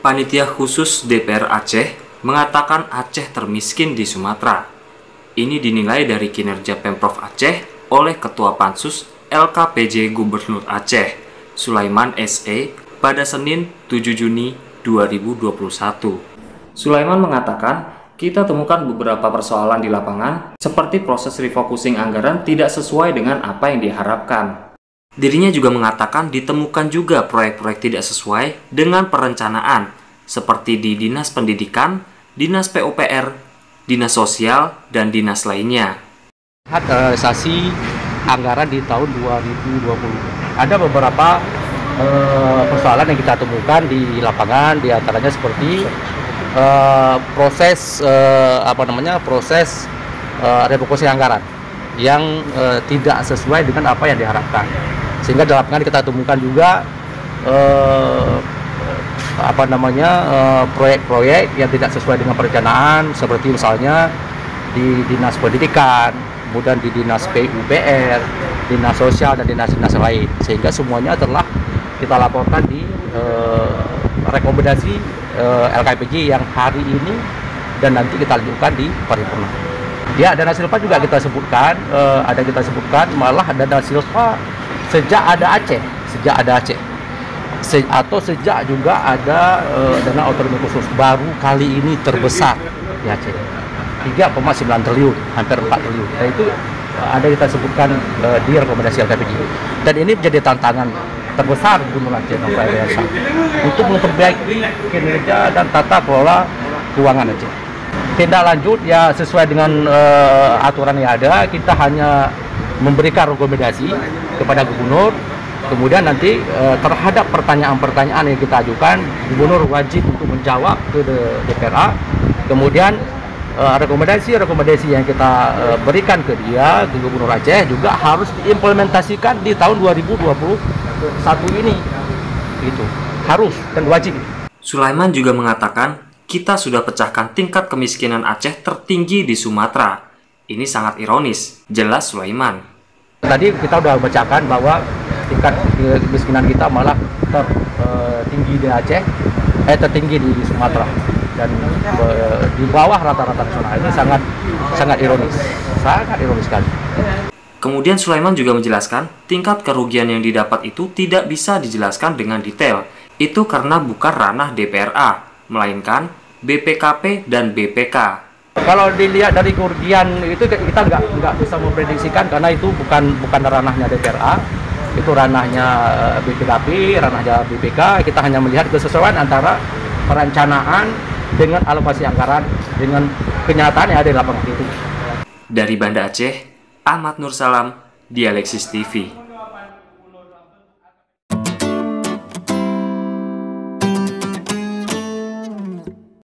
Panitia Khusus DPR Aceh mengatakan Aceh termiskin di Sumatera. Ini dinilai dari kinerja Pemprov Aceh oleh Ketua Pansus LKPJ Gubernur Aceh, Sulaiman SE, pada Senin 7 Juni 2021. Sulaiman mengatakan, kita temukan beberapa persoalan di lapangan, seperti proses refocusing anggaran tidak sesuai dengan apa yang diharapkan. Dirinya juga mengatakan ditemukan juga proyek-proyek tidak sesuai dengan perencanaan, seperti di Dinas Pendidikan, Dinas PUPR, Dinas Sosial, dan dinas lainnya. Realisasi anggaran di tahun 2020. Ada beberapa persoalan yang kita temukan di lapangan, diantaranya seperti proses refocusing anggaran yang tidak sesuai dengan apa yang diharapkan. Sehingga di lapangan kita temukan juga proyek-proyek yang tidak sesuai dengan perencanaan, seperti misalnya di Dinas Pendidikan, kemudian di Dinas PUPR, Dinas Sosial, dan dinas-dinas lain. Sehingga semuanya telah kita laporkan di rekomendasi LKPJ yang hari ini dan nanti kita lanjutkan di paripurna. Ya, dana silpa juga kita sebutkan, malah dana silpa sejak ada Aceh, atau sejak juga ada dana otonomi khusus, baru kali ini terbesar di Aceh, 3,9 triliun, hampir 4 triliun. Dan itu ada kita sebutkan di rekomendasi LKPJ. Dan ini menjadi tantangan terbesar Gubernur Aceh untuk memperbaiki kinerja dan tata kelola keuangan Aceh. Tindak lanjut ya sesuai dengan aturan yang ada, kita hanya memberikan rekomendasi kepada Gubernur. Kemudian nanti terhadap pertanyaan-pertanyaan yang kita ajukan, Gubernur wajib untuk menjawab ke DPRA. Kemudian rekomendasi yang kita berikan ke dia, ke Gubernur Aceh, juga harus diimplementasikan di tahun 2021 ini. Itu harus dan wajib. Sulaiman juga mengatakan, kita sudah pecahkan tingkat kemiskinan Aceh tertinggi di Sumatera. Ini sangat ironis, jelas Sulaiman. Tadi kita sudah bacakan bahwa tingkat kemiskinan kita malah tertinggi di Aceh, tertinggi di Sumatera, dan di bawah rata-rata nasional. Ini sangat ironis sekali. Kemudian Sulaiman juga menjelaskan, tingkat kerugian yang didapat itu tidak bisa dijelaskan dengan detail. Itu karena bukan ranah DPRA, melainkan BPKP dan BPK. Kalau dilihat dari kerugian itu kita nggak bisa memprediksikan, karena itu bukan ranahnya DPRA, itu ranahnya BPKP, ranahnya BPK. Kita hanya melihat kesesuaian antara perencanaan dengan alokasi anggaran dengan kenyataan yang ada di lapangan itu. Dari Banda Aceh, Ahmad Nur Salam, Dialeksis TV.